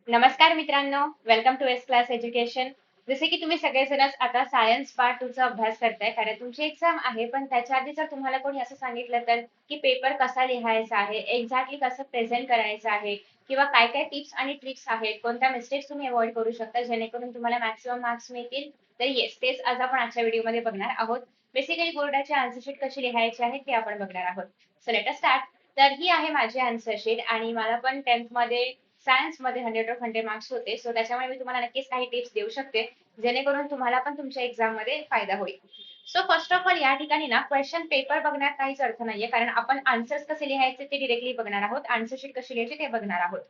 नमस्कार मित्रांनो, welcome to S class education. जसे की तुम्ही सगळेजणच आता सायन्स पार्ट 2 चा अभ्यास करताय, कारण तुमची एक्झाम आहे. पण त्याच्या आधी जर तुम्हाला कोणी असं सांगितलं तर की पेपर कसा लिहायचा आहे, एक्झॅक्टली कसं प्रेझेंट करायचं आहे किंवा काय काय टिप्स आणि ट्रिक्स आहेत, कोणत्या मिस्टेक्स तुम्ही अवॉइड करू शकता जेणेकरून तुम्हाला मॅक्सिमम मार्क्स मिळतील, तर येस, तेच आज आपण आजच्या व्हिडिओमध्ये बघणार आहोत. बेसिकली बोर्डाची आन्सर शीट कशी लिहायची आहे ते आपण बघणार आहोत. So let us start. तर ही आहे माझी आन्सर शीट आणि मला पण 10th मध्ये सायन्स मध्ये 100 मार्क्स होते. सो त्याच्यामुळे मी तुम्हाला नक्कीच काही टिप्स देऊ शकते जेणेकरून तुम्हाला पण तुमच्या एक्झाम मध्ये फायदा होईल. सो फर्स्ट ऑफ ऑल या ठिकाणी ना क्वेश्चन पेपर बघण्यात काहीच अर्थ नाहीये, कारण आपण आन्सर्स कसे लिहायचे ते डिरेक्टली बघणार आहोत, आन्सर शीट कशी लिहायची ते बघणार आहोत.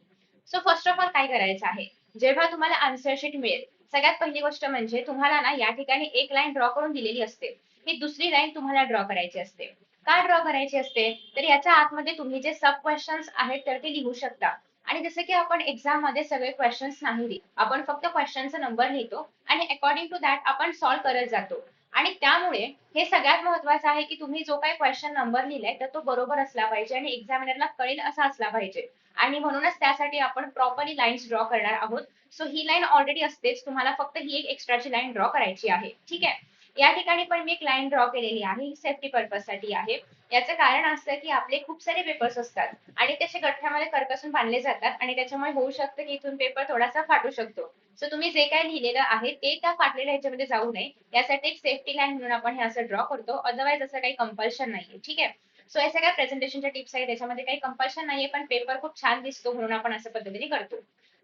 सो फर्स्ट ऑफ ऑल काय करायचं आहे, जेव्हा तुम्हाला आन्सर शीट मिळेल, सगळ्यात पहिली गोष्ट म्हणजे तुम्हाला ना या ठिकाणी एक लाईन ड्रॉ करून दिलेली असते. ही दुसरी लाईन तुम्हाला ड्रॉ करायची असते. का ड्रॉ करायची असते, तर याच्या आतमध्ये तुम्ही जे सब क्वेश्चन्स आहेत तर ते लिहू शकता. आणि जसं की आपण एक्झाम मध्ये सगळे क्वेश्चन्स नाही लिहित, आपण फक्त क्वेश्चनचा नंबर लिहितो आणि अकॉर्डिंग टू दॅट आपण सॉल्व्ह करत जातो. आणि त्यामुळे हे सगळ्यात महत्वाचं आहे की तुम्ही जो काही क्वेश्चन नंबर लिहिलाय तर तो बरोबर असला पाहिजे आणि एक्झामिनरला कळेल असा असला पाहिजे. आणि म्हणूनच त्यासाठी आपण प्रॉपरली लाईन्स ड्रॉ करणार आहोत. सो ही लाईन ऑलरेडी असतेच, तुम्हाला फक्त ही एक एक्स्ट्राची लाईन ड्रॉ करायची आहे. ठीक आहे. या ठिकाणी पण मी एक लाईन ड्रॉ केलेली आहे, ही सेफ्टी पर्पज साठी आहे. याचं कारण असतं की आपले खूप सारे पेपर्स असतात आणि त्याचे गठ्ठ्यामध्ये करकसून बांधले जातात आणि त्याच्यामुळे होऊ शकतं की इथून पेपर थोडासा फाटू शकतो. सो तुम्ही जे काही लिहिलेलं आहे ते त्या फाटलेल्या ह्याच्यामध्ये जाऊ नये यासाठी एक सेफ्टी लाईन म्हणून आपण हे असं ड्रॉ करतो. अदरवाईज असं काही कंपल्शन नाहीये. ठीक आहे. सो या सगळ्या प्रेझेंटेशनच्या टिप्स आहेत, त्याच्यामध्ये काही कंपल्शन नाहीये, पण पेपर खूप छान दिसतो म्हणून आपण असं पद्धतीने करतो.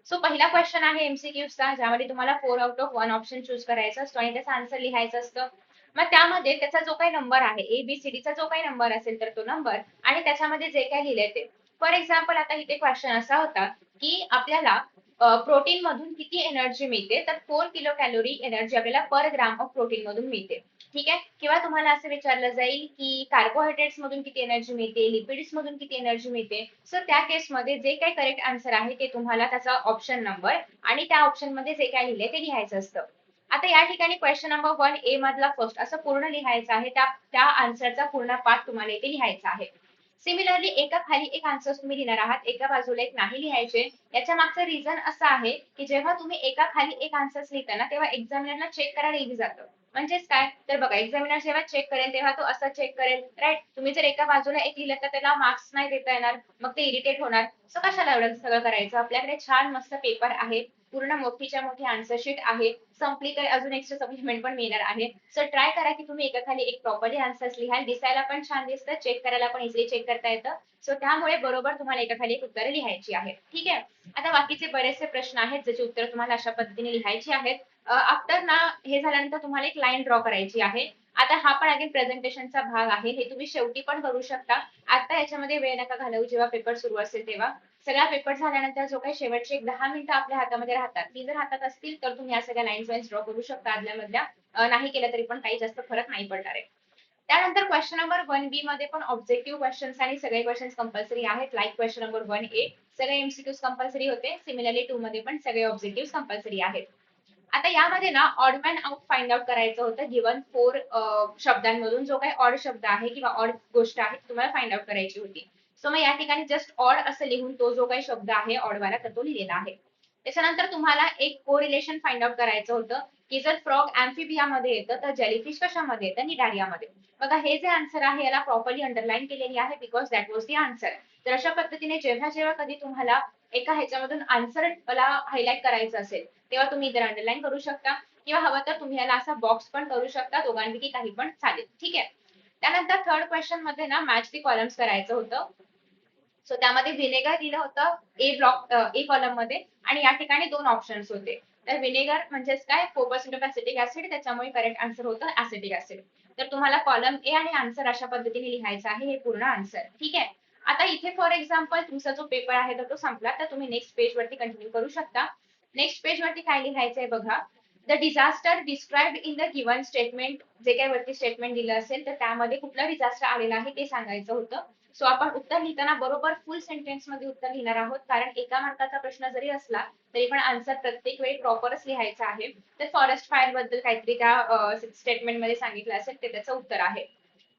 सो पहिला क्वेश्चन आहे एमसीक्यूचा, ज्यामध्ये तुम्हाला 4 आउट ऑफ 1 ऑप्शन चूज करायचा असतो आणि त्याचा आन्सर लिहायचं असतं. मग त्यामध्ये त्याचा जो काही नंबर आहे, एबीसीडीचा जो काही नंबर असेल तर तो नंबर आणि त्याच्यामध्ये जे काही लिहिलंय ते. फॉर एक्झाम्पल आता इथे क्वेश्चन असा होता की आपल्याला प्रोटीन मधून किती एनर्जी मिळते, तर 4 किलो कॅलोरी एनर्जी आपल्याला पर ग्राम ऑफ प्रोटीन मधून मिळते. ठीक आहे. किंवा तुम्हाला असं विचारलं जाईल की कार्बोहायड्रेट्स मधून किती एनर्जी मिळते, लिपिड्स मधून किती एनर्जी मिळते. सो त्या केसमध्ये जे काही करेक्ट आन्सर आहे ते तुम्हाला त्याचा ऑप्शन नंबर आणि त्या ऑप्शन मध्ये जे काय लिहिलंय ते लिहायचं असतं. आता या ठिकाणी क्वेश्चन नंबर 1 ए मधला फर्स्ट असं पूर्ण लिहायचं आहे, त्या त्या आन्सरचा पूर्ण पार्ट तुम्हाला इथे लिहायचा आहे. सिमिलरली एका खाली एक आन्सर तुम्ही लिहिणार आहात, एका बाजूला एक नाही लिहायचे. याच्या मागचं रिझन असं आहे की जेव्हा तुम्ही एका खाली एक आन्सर लिहिता ना, तेव्हा एक्झामिनरला चेक करायला इझी जातं. म्हणजेच काय, तर बघा एक्झामिनर जेव्हा चेक करेल तेव्हा तो असं चेक करेल, राईट. तुम्ही जर एका बाजूला एक लिहिलं तर त्याला मार्क्स नाही देता येणार, मग ते इरिटेट होणार. सो कशाला एवढं सगळं करायचं, आपल्याकडे छान मस्त पेपर आहे, पूर्ण मोठीच्या मोठी आन्सर शीट आहे, संपली तर अजून एक्स्ट्रा सप्लिमेंट पण मिळणार आहे. सो ट्राय करा की तुम्ही एकाखाली एक प्रॉपरली आन्सर्स लिहाल, दिसायला पण छान दिसतं, चेक करायला पण इझिली चेक करता येतं. सो त्यामुळे बरोबर तुम्हाला एकाखाली एक उत्तरं लिहायची आहेत. ठीक आहे. आता बाकीचे बरेचसे प्रश्न आहेत ज्याची उत्तर तुम्हाला अशा पद्धतीने लिहायची आहेत. आफ्टर ना हे झाल्यानंतर तुम्हाला एक लाईन ड्रॉ करायची आहे. आता हा पण अगेन प्रेझेंटेशनचा भाग आहे, हे तुम्ही शेवटी पण करू शकता. आता याच्यामध्ये वेळ नका घालवू, जेव्हा पेपर सुरू असेल तेव्हा. सगळा पेपर झाल्यानंतर जो काही शेवटचे एक 10 मिनिटं आपल्या हातामध्ये राहतात, ती जर हातात असतील तर तुम्ही या सगळ्या लाईन्स वाईज ड्रॉ करू शकता आदल्या मधल्या. नाही केलं तरी पण काही जास्त फरक नाही पडणार आहे. त्यानंतर क्वेश्चन नंबर 1 बी मध्ये पण ऑब्जेक्टिव्ह क्वेश्चन्स आणि सगळे क्वेश्चन्स कंपल्सरी आहेत, लाईक क्वेश्चन नंबर 1 ए. सगळे एमसीक्यूज कंपल्सरी होते. सिमिलरली 2 मध्ये पण सगळे ऑब्जेक्टिव्ह कंपल्सरी आहेत. आता यामध्ये ना odd man out find out करायचं होतं, गिवन 4 शब्दांमधून जो काही ऑड शब्द आहे किंवा ऑड गोष्ट आहे तुम्हाला फाइंड आउट करायची होती. सो मग या ठिकाणी जस्ट ऑड असं लिहून तो जो काही शब्द आहे ऑडवाला तर तो लिहिलेला आहे. त्याच्यानंतर तुम्हाला एक कोरिलेशन फाइंड आउट करायचं होतं की जर फ्रॉग मध्ये येतं तर जेलीफिश कशामध्ये येतं, निडारियामध्ये. बघा हे जे आन्सर आहे याला प्रॉपरली अंडरलाईन केलेली आहे, because that was the answer. तर अशा पद्धतीने जेव्हा जेव्हा कधी तुम्हाला एका ह्याच्यामधून आन्सर मला हायलाइट करायचं असेल तेव्हा तुम्ही इतर अंडरलाईन करू शकता किंवा हवं तर तुम्ही याला असा बॉक्स पण करू शकता, दोघांपैकी काही पण चालेल. ठीक आहे. त्यानंतर थर्ड क्वेश्चन मध्ये ना मॅच दी कॉलम्स करायचं होतं. सो त्यामध्ये व्हिनेगर दिलं होतं ए कॉलम मध्ये आणि या ठिकाणी 2 ऑप्शन्स होते. तर व्हिनेगर म्हणजेच काय, 4% ऑफ ऍसिटिक ऍसिड, त्याच्यामुळे करेक्ट आन्सर होतं ऍसिटिक ऍसिड. तर तुम्हाला कॉलम ए आणि आन्सर अशा पद्धतीने लिहायचा आहे, हे पूर्ण आन्सर. ठीक आहे. आता इथे फॉर एक्झाम्पल तुमचा जो पेपर आहे तर तो संपला, तर तुम्ही नेक्स्ट पेज वरती कंटिन्यू करू शकता. नेक्स्ट पेज वरती काय लिहायचंय बघा. The disaster described in the given statement, जे काही वरती स्टेटमेंट दिलं असेल तर त्यामध्ये कुठलं डिझास्टर आलेलं आहे ते सांगायचं होतं. सो आपण उत्तर लिहिताना बरोबर फुल सेंटेन्स मध्ये उत्तर लिहिणार आहोत, कारण एका मार्काचा प्रश्न जरी असला तरी पण आन्सर प्रत्येक वेळी प्रॉपरच लिहायचा आहे. तर फॉरेस्ट फायर बद्दल काहीतरी त्या स्टेटमेंट मध्ये सांगितलं असेल ते त्याचं उत्तर आहे.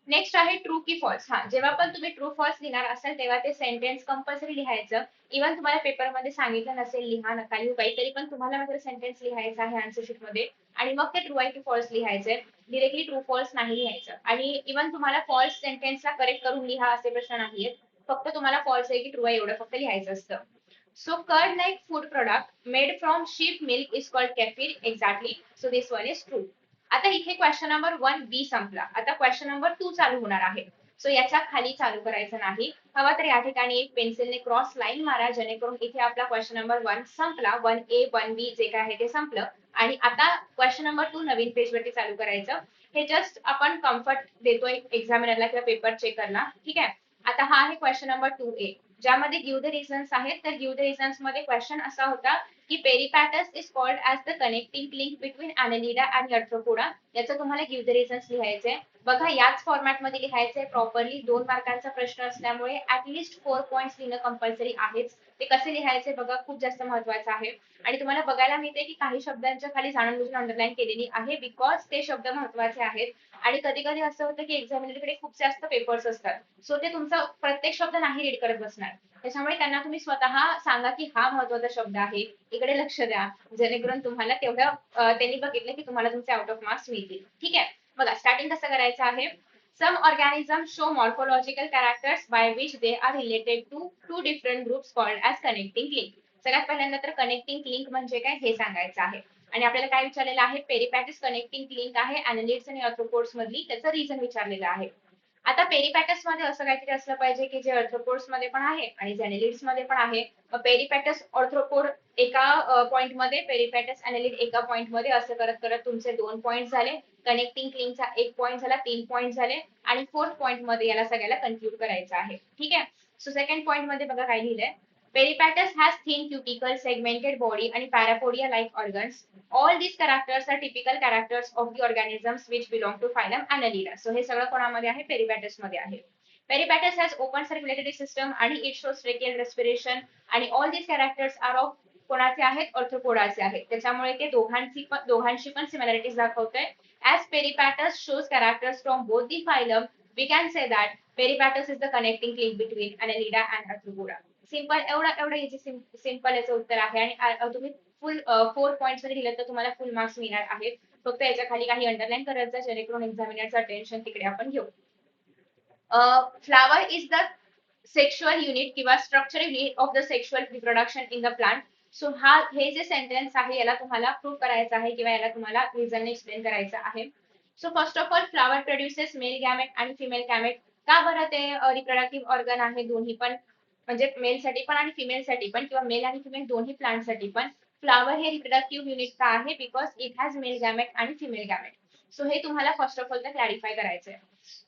नेक्स्ट आहे ट्रू की फॉल्स. हा, जेव्हा पण तुम्ही ट्रू फॉल्स लिहिणार असाल तेव्हा ते सेंटेन्स कंपल्सरी लिहायचं. इव्हन तुम्हाला पेपरमध्ये सांगितलं नसेल लिहा नका लिहू काही, तरी पण तुम्हाला मात्र सेंटेन्स लिहायचा आहे आन्सर शीट मध्ये. आणि मग ते ट्रू आहे की फॉल्स लिहायचंय. डिरेक्टली ट्रू फॉल्स नाही लिहायचं. आणि इव्हन तुम्हाला फॉल्स सेंटेन्सला करेक्ट करून लिहा असे प्रश्न नाहीयेत. फक्त तुम्हाला फॉल्स आहे की ट्रू आहे एवढं फक्त लिहायचं असतं. So curd like food product made from sheep milk is called kefir. Exactly. So this one is true. आता इथे क्वेश्चन नंबर 1B संपला. आता क्वेश्चन नंबर 2 चालू होणार आहे. सो याच्या खाली चालू करायचं नाही. हवा तर या ठिकाणी एक पेन्सिलने क्रॉस लाईन मारा, जेणेकरून इथे आपला क्वेश्चन नंबर 1 संपला. 1A 1B जे काय आहे ते संपलं. आणि आता क्वेश्चन नंबर 2 नवीन पेज वरती चालू करायचं. हे जस्ट आपण कम्फर्ट देतोय एक्झामिनरला किंवा पेपर चेकरला. ठीक आहे. आता हा आहे क्वेश्चन नंबर 2A, ज्यामध्ये गिव्ह द रिझन्स आहेत. तर गिव्ह द रिझन्स मध्ये क्वेश्चन असा होता की peripatus is called as the connecting link between annelida आणि अर्थ्रोपोडा. याचं तुम्हाला गिव्ह द रिझन्स लिहायचे. बघा याच फॉर्मॅटमध्ये लिहायचंय प्रॉपरली. 2 मार्कांचा प्रश्न असल्यामुळे ऍटलिस्ट 4 पॉईंट्स लिहिणं कंपल्सरी आहेच. ते कसे लिहायचे बघा, खूप जास्त महत्वाचं आहे. आणि तुम्हाला बघायला मिळते की काही शब्दांच्या खाली जाणून बुजून अंडरलाईन केलेली आहे, बिकॉज ते शब्द महत्वाचे आहेत. आणि कधी कधी असं होतं की एक्झामिनरकडे खूप जास्त पेपर्स असतात, सो ते तुमचा प्रत्येक शब्द नाही रीड करत बसणार. त्याच्यामुळे त्यांना तुम्ही स्वतः सांगा की हा महत्वाचा शब्द आहे, इकडे लक्ष द्या, जेणेकरून तुम्हाला तेवढं त्यांनी बघितलं की तुम्हाला तुमचे आउट ऑफ मार्क्स मिळतील. ठीक आहे. बघा स्टार्टिंग कसं करायचं आहे. Some organism show morphological characters by which they are related to to different groups called as connecting link. सगळ्यात पहिल्यांदा तर कनेक्टिंग लिंक म्हणजे काय हे सांगायचं आहे. आणि आपल्याला काय विचारलेलं आहे, पेरिपॅटिस कनेक्टिंग लिंक आहे ॲनालिड्स आणि अर्थ्रोपोड्स मधली, त्याचं रिझन विचारलेलं आहे. आता पेरिपॅटस मध्ये असं काहीतरी असलं पाहिजे की जे अर्थ्रोपोड्स मध्ये पण आहे आणि ॲनालिड्स मध्ये पण आहे. मग पेरिपॅटस ऑर्थ्रोपोड एका पॉइंट मध्ये, पेरिपॅटस ॲनालिड एका पॉइंट मध्ये, असं करत करत तुमचे 2 पॉइंट झाले. कनेक्टिंग लिंकचा 1 पॉइंट झाला, 3 पॉइंट झाले. आणि 4th पॉइंट मध्ये याला सगळ्याला कन्क्लूड करायचं आहे. ठीक आहे. सो सेकंड पॉइंट मध्ये बघा काय लिहिलंय. Peripatus has thin cuticle, segmented body आणि parapodia like organs. All these characters are typical characters of the organisms which belong to phylum Annelida. So हे सगळं कोणामध्ये आहे, पेरिपॅटस मध्ये आहे. पेरिपॅटस has open circulatory system आणि it shows tracheal respiration. आणि all these characters are of कोणाचे आहेत, ऑर्थ्रोपोडाचे आहेत. त्याच्यामुळे ते दोघांशी पण similarities दाखवतंय. As peripatus shows characters from both the phylum, we can say that peripatus is the connecting link between Annelida and Arthropoda. Simple, एवढं easy simple याचं उत्तर आहे. आणि तुम्ही फुल 4 पॉईंट्स मध्ये लिहिलं तर तुम्हाला फुल मार्क्स मिळणार आहेत. फक्त याच्या खाली काही अंडरलाईन करायचं, जेणेकरून एक्झामिनरचं अटेन्शन तिकडे आपण घेऊ. Flower is the sexual unit किंवा structure unit of the sexual reproduction in the plant. So हे जे सेंटेन्स आहे याला तुम्हाला प्रूव्ह करायचं आहे किंवा याला तुम्हाला रिझन एक्सप्लेन करायचं आहे. So first of all, flower produces mail gamete आणि फिमेल गॅमेट. का बरं ते रिप्रोडक्टिव्ह ऑर्गन आहे दोन्ही पण, म्हणजे मेल साठी पण आणि फिमेल साठी पण, किंवा मेल आणि फिमेल दोन्ही प्लांट साठी पण. फ्लावर हे रिप्रोडक्टिव्ह युनिट का आहे, because it has male gamete आणि फिमेल गॅमेट. सो हे तुम्हाला फर्स्ट ऑफ ऑल तर क्लॅरिफाय करायचं आहे.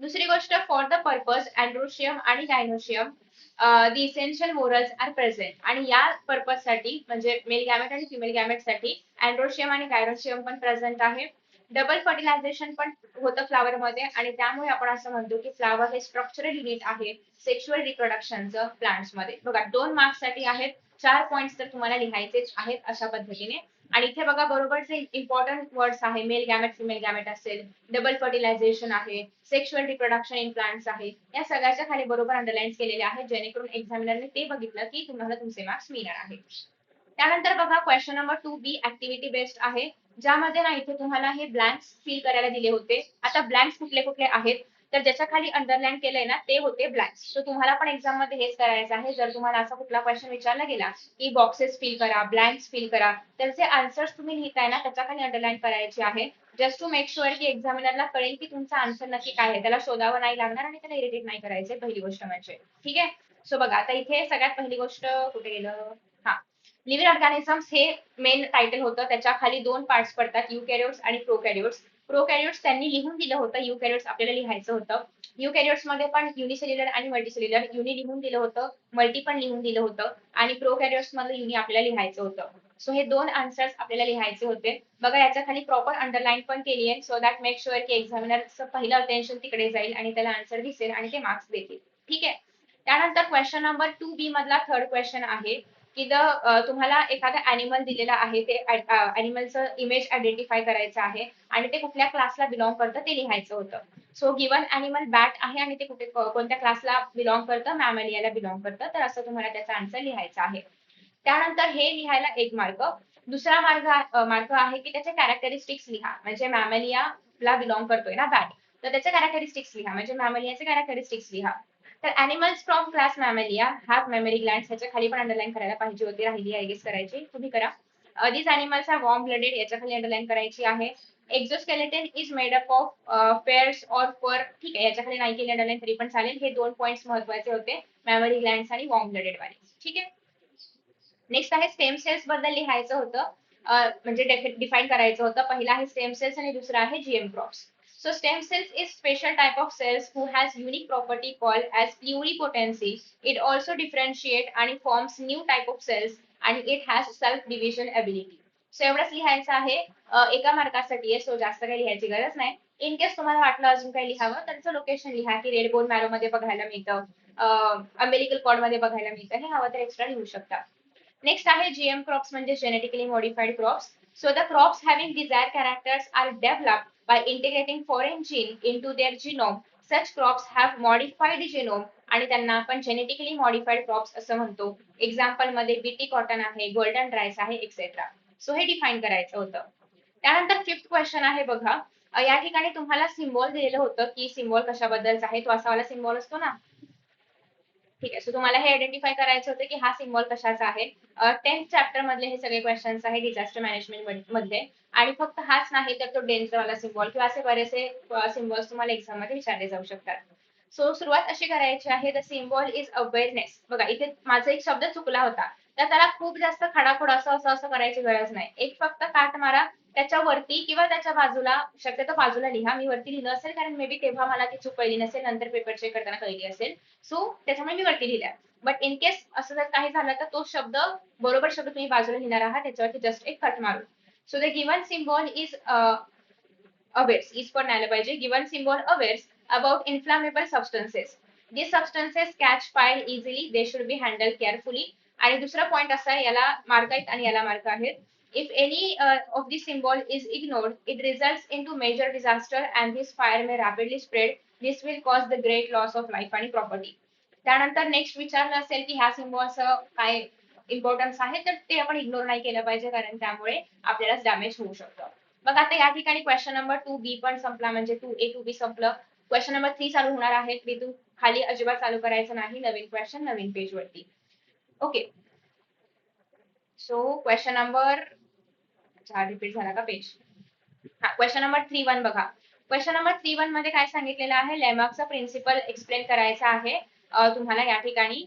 दुसरी गोष्ट, फॉर द पर्पज अँड्रोशियम आणि gynoecium the essential morals are present. आणि या पर्पज साठी म्हणजे मेल गॅमेट आणि फिमेल गॅमेट साठी अँड्रोशियम आणि गायनोशियम पण प्रेझेंट आहे. डबल फर्टिलायझेशन पण होतं फ्लावर मध्ये, आणि त्यामुळे आपण असं म्हणतो की फ्लावर हे स्ट्रक्चरल युनिट आहे सेक्शुअल रिप्रोडक्शनचं प्लांट्स मध्ये. बघा 2 मार्क्स साठी आहेत, 4 पॉईंट्स तर तुम्हाला लिहायचेच आहेत अशा पद्धतीने. आणि इथे बघा बरोबर जे इम्पॉर्टंट वर्ड्स आहे, मेल गॅमेट फिमेल गॅमेट असेल, डबल फर्टिलायझेशन आहे, सेक्शुअल रिप्रोडक्शन इन प्लांट्स आहे, या सगळ्याच्या खाली बरोबर अंडरलाईन केलेले आहेत, जेणेकरून एक्झामिनरने ते बघितलं की तुम्हाला तुमचे मार्क्स मिळणार आहेत. त्यानंतर बघा question number 2B activity based आहे, ज्यामध्ये ना इथे तुम्हाला हे ब्लँक्स फिल करायला दिले होते. आता ब्लँक्स कुठले कुठले आहेत, तर ज्याच्या खाली अंडरलाईन केलंय ना ते होते ब्लँक्स. सो तुम्हाला पण एक्झाम मध्ये हेच करायचं आहे. जर तुम्हाला असा कुठला क्वेश्चन विचारला गेला की बॉक्सेस फिल करा, ब्लँक्स फिल करा, तर जे आन्सर्स तुम्ही लिहिताय ना त्याच्या खाली अंडरलाईन करायचे आहे, जस्ट टू मेक शुअर की एक्झामिनरला कळेल की तुमचा आन्सर नक्की काय आहे, त्याला शोधावं नाही लागणार आणि त्याला इरिटेट नाही करायचे, पहिली गोष्ट म्हणजे. ठीक आहे. सो बघा आता इथे सगळ्यात पहिली गोष्ट कुठे गेलं, हा, लिव्हिंग ऑर्गॅनिझम्स हे मेन टायटल होतं. त्याच्या खाली 2 पार्ट्स पडतात, युकॅरियोट्स आणि प्रोकॅरियोट्स. प्रोकॅरियोट्स त्यांनी लिहून दिलं होतं, युकॅरियोट्स आपल्याला लिहायचं होतं. युकॅरियोट्स मध्ये पण युनिसेल्युलर आणि मल्टीसेल्युलर, युनि लिहून दिलं होतं, मल्टी पण लिहून दिलं होतं. आणि प्रोकॅरियोट्स मध्ये युनि आपल्याला लिहायचं होतं. सो हे 2 आन्सर्स आपल्याला लिहायचे होते. बघा याच्या खाली प्रॉपर अंडरलाईन पण केली आहे, सो दॅट मेक शुअर की एक्झामिनरचं पहिलं अटेन्शन तिकडे जाईल आणि त्याला आन्सर दिसेल आणि ते मार्क्स देतील. ठीक आहे. त्यानंतर क्वेश्चन नंबर 2B मधला थर्ड क्वेश्चन आहे, की तुम्हाला एखादा अॅनिमल दिलेला आहे, ते अॅनिमलचं इमेज आयडेंटिफाय करायचं आहे आणि ते कुठल्या क्लासला बिलॉंग करतं ते लिहायचं होतं. सो गिवन अॅनिमल बॅट आहे आणि ते कोणत्या क्लासला बिलॉंग करतं, मॅमेलियाला बिलॉंग करतं. तर असं तुम्हाला त्याचा आन्सर लिहायचा आहे. त्यानंतर हे लिहायला 1 मार्क. दुसरा मार्क आहे की त्याचे कॅरेक्टरिस्टिक्स लिहा. म्हणजे मॅमेलियाला बिलॉंग करतोय ना बॅट, तर त्याचे कॅरेक्टरिस्टिक्स लिहा. म्हणजे मॅमेलियाचे कॅरेक्टरिस्टिक्स लिहा. तर animals from class mammalia have mammary glands, ह्याच्या खाली पण अंडरलाईन करायला पाहिजे होती, राहिली आय गेस करायची. तुम्ही करा. These animals are warm blooded, याच्या खाली अंडरलाईन करायची आहे. Exoskeleton is made up of fairs or fur, ठीक आहे, याच्या खाली नाही केली अंडरलाईन तरी पण चालेल. हे 2 पॉईंट्स महत्वाचे होते, मेमरी ग्लँड्स आणि वॉर्म ब्लडेड वाले. ठीक आहे. नेक्स्ट आहे स्टेम सेल्स बद्दल लिहायचं होतं. म्हणजे डिफाईन करायचं होतं. पहिला आहे स्टेम सेल्स आणि दुसरा आहे GM crops. So stem cells is special type of cells who has unique property called as pluripotency. It also differentiate and forms new type of cells and it has self division ability. So एवढंच लिहायचं आहे. एका मार्कासाठी आहे, so जास्त काही लिहायची गरज नाही. इन केस तुम्हाला वाटलं अजून काही लिहावं तर त्याचं लोकेशन लिहा, की रेड बोन मॅरो मध्ये बघायला मिळतं, अमेरिकल कॉड मध्ये बघायला मिळतं. हे हवं तर एक्स्ट्रा लिहू शकता. नेक्स्ट आहे जीएम क्रॉप्स म्हणजे genetically modified crops. So the crops having desired characters are developed by integrating foreign gene into their genome. Such crops have modified genome आणि त्यांना आपण जेनेटिकली मॉडिफाईड क्रॉप्स असं म्हणतो. एक्झाम्पल मध्ये बीटी कॉटन आहे, golden rice आहे, etcetera. So हे define करायचं होतं. त्यानंतर 5th क्वेश्चन आहे बघा. या ठिकाणी तुम्हाला सिम्बॉल दिलेलं होतं की सिम्बॉल कशाबद्दलचा आहे. तो असा वाला सिम्बॉल असतो ना, ठीक आहे. सो तुम्हाला हे आयडेंटिफाय करायचं होतं की हा सिम्बॉल कशाचा आहे. 10th चॅप्टर मधले हे सगळे क्वेश्चन्स आहे डिझास्टर मॅनेजमेंट मधले. आणि फक्त हाच नाही तर तो डेंजर वाला सिम्बॉल किंवा असे बरेचसे सिम्बॉल्स तुम्हाला एक्झाम मध्ये विचारले जाऊ शकतात. सो सुरुवात अशी करायची आहे. The symbol is awareness. बघा इथे माझा एक शब्द चुकला होता, तर त्याला खूप जास्त खडाखोड असं करायची गरज नाही. एक फक्त काट मारा त्याच्या वरती किंवा त्याच्या बाजूला, शक्यतो बाजूला लिहा. मी वरती लिहिलं असेल कारण मे बी तेव्हा मला ती चूक कळली नसेल, नंतर पेपर चेक करताना कळली असेल. सो त्याच्यामुळे मी वरती लिहिल्या. बट इन केस असं जर काही झालं तर तो शब्द, बरोबर शब्द तुम्ही बाजूला लिहिणार आहात, त्याच्यावरती जस्ट एक कट मारून. So the given symbol is awares, is पण आलं पाहिजे. Given symbol awares about inflammable substances. These substances catch fire easily. They should be handled carefully. आणि दुसरा पॉइंट असा आहे, याला मार्क आहेत आणि याला मार्क आहेत. If any of this symbol is ignored, it results into major disaster and this fire may rapidly spread. This will cause the great loss of life आणि property. त्यानंतर नेक्स्ट विचारलं असेल की ह्या सिम्बॉल्स काय इम्पॉर्टन्स आहे, तर ते आपण इग्नोर नाही केलं पाहिजे कारण त्यामुळे आपल्याला डॅमेज होऊ शकतं. मग आता या ठिकाणी क्वेश्चन नंबर 2B पण संपला, म्हणजे 2A 2B संपलं. क्वेश्चन नंबर 3 चालू होणार आहे. तिथून खाली अजिबात चालू करायचं नाही. नवीन क्वेश्चन नवीन पेज वरती. Okay. So question number 4 repeat झाला का पेज. हा, क्वेश्चन नंबर 3-1 बघा. क्वेश्चन नंबर 3-1 मध्ये काय सांगितलेलं आहे, लेमॅर्कचा प्रिन्सिपल एक्सप्लेन करायचा आहे तुम्हाला या ठिकाणी.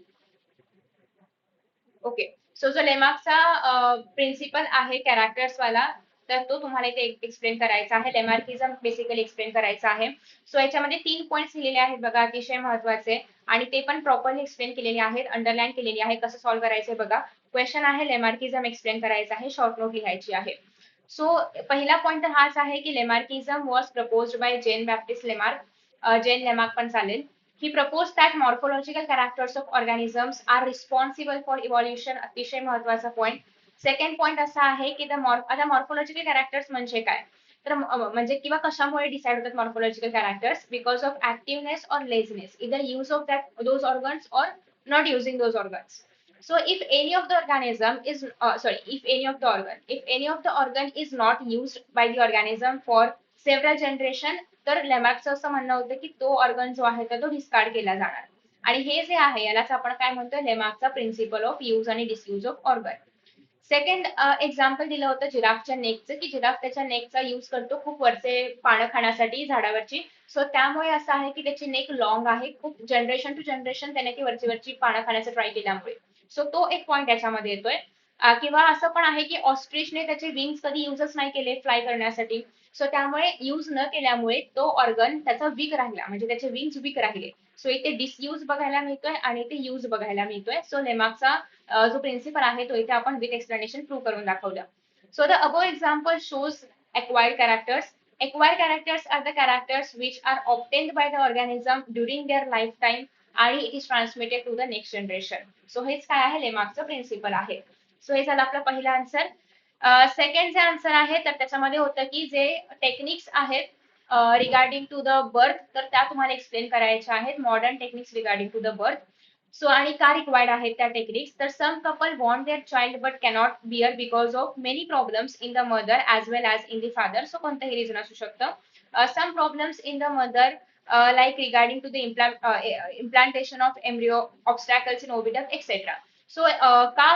ओके. सो जो लेमार्कचा प्रिन्सिपल आहे कॅरेक्टर्स वाला, तर तो तुम्हाला इथे एक्सप्लेन करायचा आहे. लेमार्किझम बेसिकली एक्सप्लेन करायचा आहे. सो याच्यामध्ये 3 पॉईंट्स लिहिलेले आहेत बघा, अतिशय महत्वाचे, आणि ते पण प्रॉपरली एक्सप्लेन केलेले आहेत, अंडरलाईन केलेली आहे. कसं सॉल्व्ह करायचे बघा. क्वेश्चन आहे लेमार्किझम एक्सप्लेन करायचा आहे, शॉर्ट नोट लिहायची आहे. सो पहिला पॉइंट हाच आहे की lamarckism was proposed by Jean Baptiste Lamarck. Jean Lamarck पण चालेल. He proposed that morphological characters of organisms are responsible for evolution. अतिशय महत्वाचा पॉइंट. सेकंड पॉइंट असा आहे की आता मॉर्फोलॉजिकल कॅरेक्टर्स म्हणजे काय, तर म्हणजे किंवा कशामुळे डिसाइड होतात morphological characters, because of activeness और लेझीनेस, इधर use of that those organs और not using those organs. So if any of the organism is if any of the organ is not used by the organism for several generation, तर लेमार्कचं असं म्हणणं होतं की तो organ जो आहे तर तो डिस्कार्ड केला जाणार. आणि हे जे आहे यालाच आपण काय म्हणतो, लेमार्कचा प्रिन्सिपल ऑफ यूज आणि disuse of organ. Second example दिलं होतं जिराफच्या नेकचं, की जिराफ त्याच्या नेकचा यूज करतो खूप वरचे पानं खाण्यासाठी झाडावरची. सो त्यामुळे असं आहे की त्याची नेक लॉंग आहे, खूप जनरेशन टू जनरेशन त्याने ती वरची पानं खाण्याचा ट्राय केल्यामुळे. सो तो एक पॉइंट याच्यामध्ये येतोय. किंवा असं पण आहे की ऑस्ट्रिचने त्याचे विंग्स कधी युजच नाही केले फ्लाय करण्यासाठी. सो त्यामुळे यूज न केल्यामुळे तो ऑर्गन त्याचा वीक राहिला, म्हणजे त्याचे विंग्स वीक राहिले. सो इथे डिसयूज बघायला मिळतोय आणि इथे यूज बघायला मिळतोय. सो लेमार्कचा जो प्रिन्सिपल आहे तो इथे आपण विथ एक्सप्लेनेशन प्रूव्ह करून दाखवलं. So the above example shows acquired characters. Acquired characters are the characters which are obtained by the organism during their lifetime आणि it is transmitted to the next generation. So हेच काय आहे, लेमार्कचं principal आहे. So हे झालं आपलं पहिलं answer. Second जे आन्सर आहे तर त्याच्यामध्ये होतं की जे टेक्निक्स आहेत रिगार्डिंग टू द बर्थ, तर त्या तुम्हाला एक्सप्लेन करायच्या आहेत. Modern techniques regarding to the birth. So आणि का रिक्वायर्ड आहेत त्या टेक्निक्स, तर some couple want their child but cannot bear because of many problems in the mother as well as in the father. So कोणतंही reason असू शकतं. Some problems in the mother like regarding to the implantation of embryo, obstacles in oviduct, etc. So का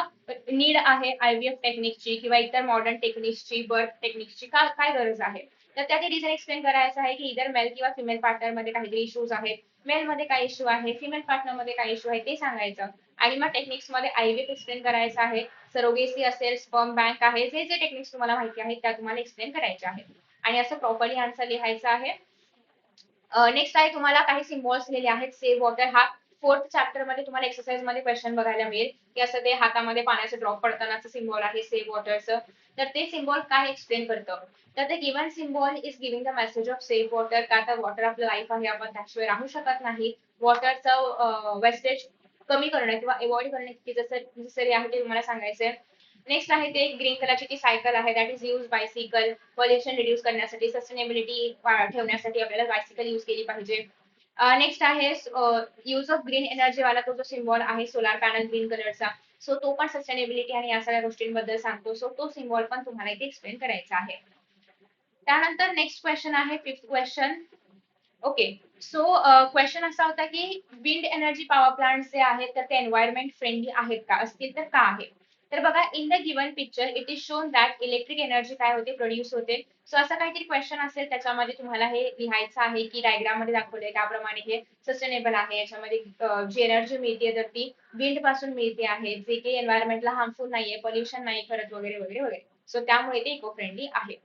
need आहे IVF टेक्निकची किंवा इतर modern टेक्निक्सची, birth टेक्निक्सची काय गरज आहे, तर त्याचे रिझन एक्सप्लेन करायचं आहे की इधर मेल किंवा फिमेल पार्टनर मध्ये काहीतरी इश्यूज आहेत, मेल मध्ये काय इश्यू आहे, फिमेल पार्टनर मध्ये काय इश्यू आहे ते सांगायचं. आणि मग टेक्निक्स मध्ये IVF एक्सप्लेन करायचं आहे. सरोगेसी असेल, स्पर्म बँक आहे, जे जे टेक्निक्स तुम्हाला माहिती आहेत त्या तुम्हाला एक्सप्लेन करायच्या आहेत. आणि असं प्रॉपरली आन्सर लिहायचं आहे. नेक्स्ट आहे तुम्हाला काही सिम्बॉल्स दिलेले आहेत. सेव्ह वॉटर हा फोर्थ चॅप्टर मध्ये तुम्हाला एक्सरसाइज मध्ये क्वेश्चन बघायला मिळेल की असं ते हातामध्ये पाण्याचं ड्रॉप पडतानाचं सिम्बॉल आहे सेव्ह वॉटरचं. तर ते सिम्बॉल काय एक्सप्लेन करतं, तर ते given symbol is giving the message of save water. का तर वॉटर आपलं लाईफ आहे, आपण त्याशिवाय राहू शकत नाही. वॉटरचं वेस्टेज कमी करणं किंवा अवॉइड करणे की जसं जसं आहे ते तुम्हाला सांगायचंय. नेक्स्ट आहे ते ग्रीन कलरची ती सायकल आहे, that is use bicycle. Pollution reduce करण्यासाठी, सस्टेनेबिलिटी ठेवण्यासाठी आपल्याला बायसिकल यूज केली पाहिजे. नेक्स्ट आहे यूज ऑफ ग्रीन एनर्जी वाला तो जो सिम्बॉल आहे सोलार पॅनल ग्रीन कलरचा. सो तो पण सस्टेनेबिलिटी आणि या सगळ्या गोष्टींबद्दल सांगतो. सो तो सिम्बॉल पण तुम्हाला इथे एक्सप्लेन करायचा आहे. त्यानंतर नेक्स्ट क्वेश्चन आहे, fifth question. Okay. So question असा होता की विंड एनर्जी पॉवर प्लांट जे आहेत तर ते एन्व्हायरमेंट फ्रेंडली आहेत का, असतील तर का आहे. तर बघा, in the given picture it is shown that electric energy काय होते, प्रोड्यूस होते. सो असं काहीतरी क्वेश्चन असेल त्याच्यामध्ये तुम्हाला हे लिहायचं आहे की डायग्राम मध्ये दाखवलंय त्याप्रमाणे हे सस्टेनेबल आहे. याच्यामध्ये जी एनर्जी मिळते तर ती विंड पासून मिळते आहे, जे काही एन्व्हायरमेंटला हार्मफुल नाहीये, पोल्युशन नाही करत वगैरे वगैरे वगैरे. सो त्यामुळे ते इको फ्रेंडली आहे.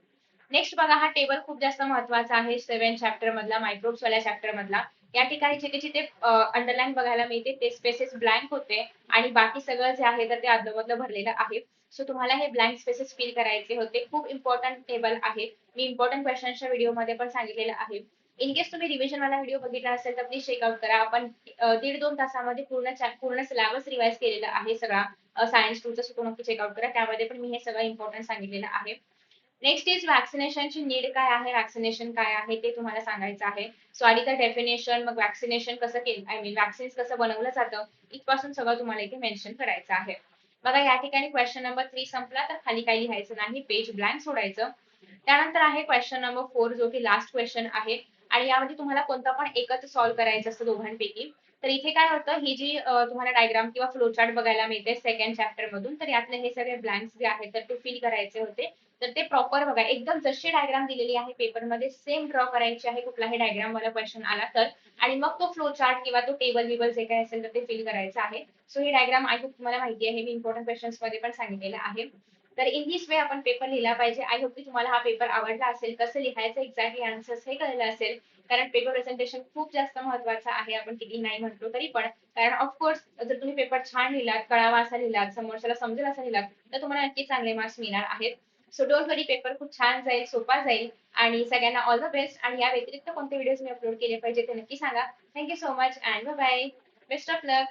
नेक्स्ट बघा, हा टेबल खूप जास्त महत्वाचा आहे 7 चॅप्टर मधला, मायक्रोब्स वाल्या चॅप्टर मधला. या ठिकाणी जिथे जिथे अंडरलाईन बघायला मिळते ते स्पेसेस ब्लँक होते आणि बाकी सगळं जे आहे तर ते अदमधलं भरलेलं आहे. सो तुम्हाला हे ब्लँक स्पेसेस फिल करायचे होते. खूप इम्पॉर्टंट टेबल आहे. मी इम्पॉर्टंट क्वेश्चनच्या व्हिडिओमध्ये पण सांगितलेलं आहे. इन केस तुम्ही रिव्हिजन वाला व्हिडिओ बघितला असेल तर प्लीज चेकआउट करा. आपण 1.5-2 तासामध्ये पूर्ण सिलेबस रिवाइज केलेला आहे सगळा सायन्स 2चा. सो तो नक्की चेकआउट करा. त्यामध्ये पण मी हे सगळं इम्पॉर्टंट सांगितलेलं आहे. नेक्स्ट इज वॅक्सिनेशनची नीड काय आहे, वॅक्सिनेशन काय आहे ते तुम्हाला सांगायचं आहे. सो आधी तर डेफिनेशन, मग वॅक्सिनेशन कसं केलं, आय मीन वॅक्सिन्स कसं बनवलं जातं, इथपासून सगळं तुम्हाला इथे मेन्शन करायचं आहे. बघा, या ठिकाणी क्वेश्चन नंबर 3 संपला, तर खाली काही लिहायचं नाही, पेज ब्लँक सोडायचं. त्यानंतर आहे क्वेश्चन नंबर 4 जो की लास्ट क्वेश्चन आहे. आणि यामध्ये तुम्हाला कोणता पण एकच सॉल्व्ह करायचं असतं दोघांपैकी. तर इथे काय होतं, ही जी तुम्हाला डायग्राम किंवा फ्लो चार्ट बघायला मिळते सेकंड चॅप्टर मधून, तर यातले हे सगळे ब्लँक्स जे आहेत तर ते फिल करायचे होते. तर ते प्रॉपर बघा, एकदम जशी डायग्राम दिलेली आहे पेपरमध्ये सेम ड्रॉ करायची आहे कुठलाही डायग्राम वाला क्वेश्चन आला तर. आणि मग तो फ्लो चार्ट किंवा तो टेबल विबल जे काही असेल तर ते फिल करायचं आहे. So he diagram I hope तुम्हाला माहिती आहे, मी इम्पॉर्टंट क्वेश्चन्स मध्ये पण सांगितलेलं आहे. तर इन दिस वे आपण पेपर लिहिला पाहिजे. आय होप की तुम्हाला हा पेपर आवडला असेल, कसं लिहायचं एक्झॅक्टली आन्सर्स हे कळलं असेल. कारण पेपर प्रेझेंटेशन खूप जास्त महत्वाचं आहे, आपण किती नाही म्हणतो तरी पण. कारण ऑफकोर्स जर तुम्ही पेपर छान लिहिलात, कळावा असा लिहिलात, समोरच्याला समजेल असा लिहिलात, तर तुम्हाला नक्की चांगले मार्क्स मिळणार आहेत. सो डोंट वरी, पेपर खूप छान जाईल, सोपा जाईल. आणि सगळ्यांना ऑल द बेस्ट. आणि या व्यतिरिक्त कोणते व्हिडिओज मी अपलोड केले पाहिजे ते नक्की सांगा. Thank you so much and bye bye. Best of luck.